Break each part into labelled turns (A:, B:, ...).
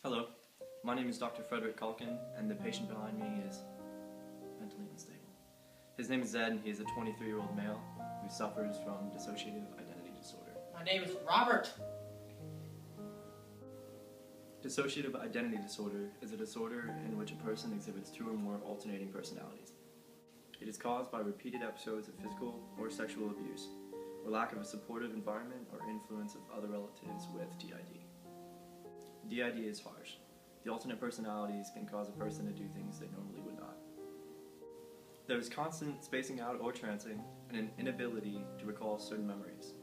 A: Hello, my name is Dr. Frederick Culkin, and the patient behind me is mentally unstable. His name is Zed, and he is a 23-year-old male who suffers from dissociative identity disorder.
B: My name is Robert.
A: Dissociative identity disorder is a disorder in which a person exhibits two or more alternating personalities. It is caused by repeated episodes of physical or sexual abuse, or lack of a supportive environment or influence of other relatives with DID. DID is harsh. The alternate personalities can cause a person to do things they normally would not. There is constant spacing out or trancing and an inability to recall certain memories.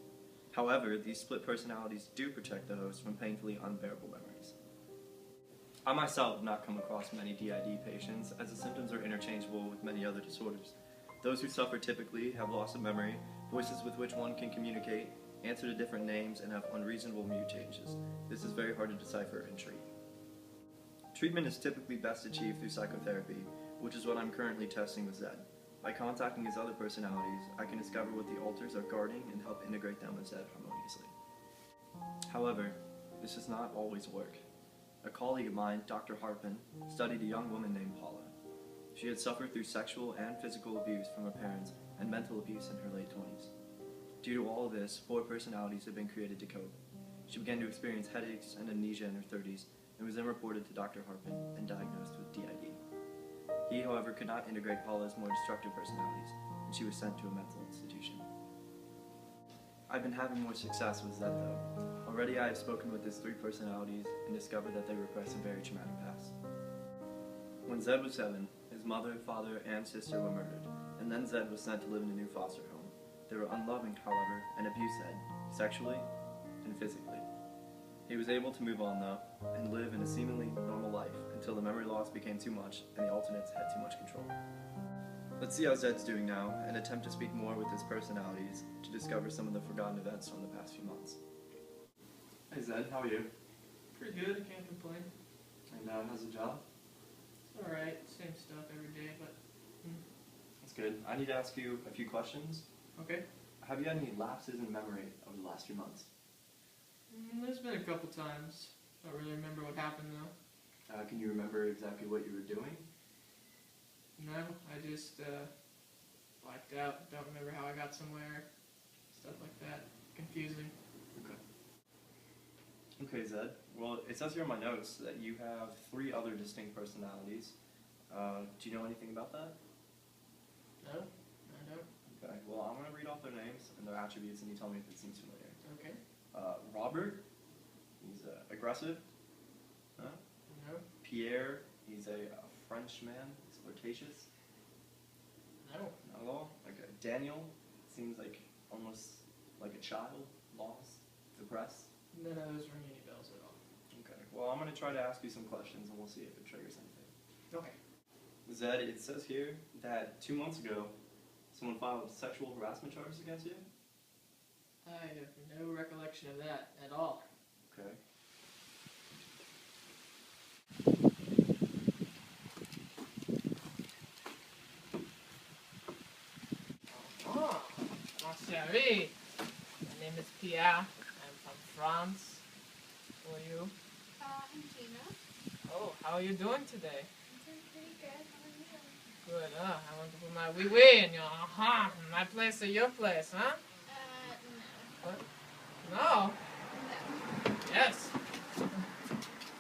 A: However, these split personalities do protect the host from painfully unbearable memories. I myself have not come across many DID patients, as the symptoms are interchangeable with many other disorders. Those who suffer typically have loss of memory, voices with which one can communicate, answer to different names, and have unreasonable mood changes. This is very hard to decipher and treat. Treatment is typically best achieved through psychotherapy, which is what I'm currently testing with Zed. By contacting his other personalities, I can discover what the alters are guarding and help integrate them with Zed harmoniously. However, this does not always work. A colleague of mine, Dr. Harpin, studied a young woman named Paula. She had suffered through sexual and physical abuse from her parents and mental abuse in her late 20s. Due to all of this, 4 personalities had been created to cope. She began to experience headaches and amnesia in her 30s and was then reported to Dr. Harpin and diagnosed with DID. He, however, could not integrate Paula's more destructive personalities, and she was sent to a mental institution. I've been having more success with Zed, though. Already I have spoken with his 3 personalities and discovered that they repress a very traumatic past. When Zed was 7, his mother, father, and sister were murdered, and then Zed was sent to live in a new foster home. They were unloving, however, and abused Zed, sexually and physically. He was able to move on, though, and live in a seemingly normal life until the memory loss became too much and the alternates had too much control. Let's see how Zed's doing now and attempt to speak more with his personalities to discover some of the forgotten events from the past few months. Hey Zed, how are you?
B: Pretty good, I can't complain.
A: And how's the job?
B: It's alright, same stuff every day, but...
A: That's good. I need to ask you a few questions.
B: Okay.
A: Have you had any lapses in memory over the last few months?
B: There's been a couple times. Don't really remember what happened though.
A: Can you remember exactly what you were doing?
B: No, I just blacked out. Don't remember how I got somewhere. Stuff like that. Confusing.
A: Okay, Zed. Well, it says here in my notes that you have 3 other distinct personalities. Do you know anything about that?
B: No, I don't.
A: Okay, well, I'm going to read off their names and their attributes, and you tell me if it seems familiar.
B: Okay.
A: Robert, he's aggressive.
B: No.
A: Pierre, he's a French man, he's flirtatious.
B: No.
A: Not at all. Okay. Daniel, seems like almost like a child, lost, depressed.
B: None of those ring any bells at all.
A: Okay, well, I'm going to try to ask you some questions, and we'll see if it triggers anything.
B: Okay.
A: Zed, it says here that 2 months ago, someone filed sexual harassment charges against you?
B: I have no recollection of that at all.
A: Okay.
B: Oh, mon chéri. My name is Pierre. I'm from France. Who are you?
C: I'm Gina.
B: Oh, how are you doing today?
C: I'm doing pretty good. How are you?
B: Good, I want to put my wee-wee in your, my place or your place, huh?
C: No.
B: What? No?
C: No.
B: Yes.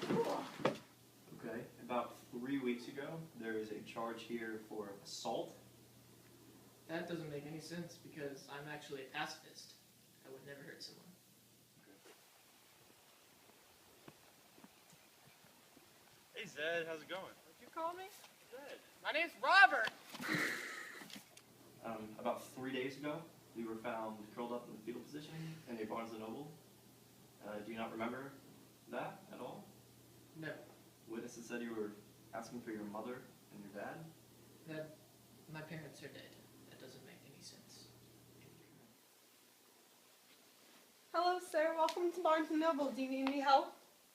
C: Cool.
A: Okay, about 3 weeks ago, there is a charge here for assault.
B: That doesn't make any sense because I'm actually a pacifist. I would never hurt someone.
D: Hey Zed, how's it going?
B: What'd you call me?
D: Zed.
B: My name's Robert.
A: About 3 days ago, we were found curled up in the fetal position in a Barnes & Noble. Do you not remember that at all?
B: No.
A: Witnesses said you were asking for your mother and your dad.
B: My parents are dead. That doesn't make any sense.
C: Hello, sir. Welcome to Barnes & Noble. Do you need any help?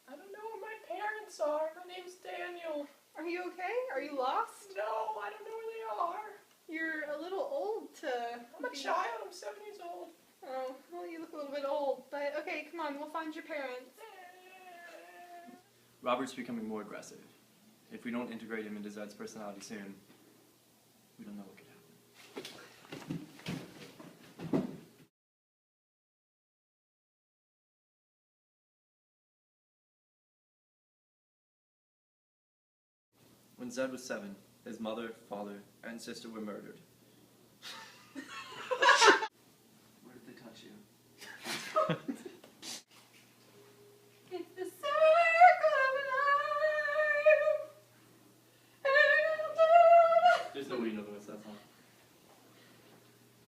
B: I don't know where my parents are. My name's Daniel.
C: Are you okay? Are you lost?
B: No, I don't know where they are.
C: You're a little old to...
B: I'm a child. I'm 7 years old.
C: Oh, well, you look a little bit old. But, okay, come on. We'll find your parents.
A: Robert's becoming more aggressive. If we don't integrate him into Zed's personality soon, we don't know what could happen. When Zed was 7, his mother, father, and sister were murdered.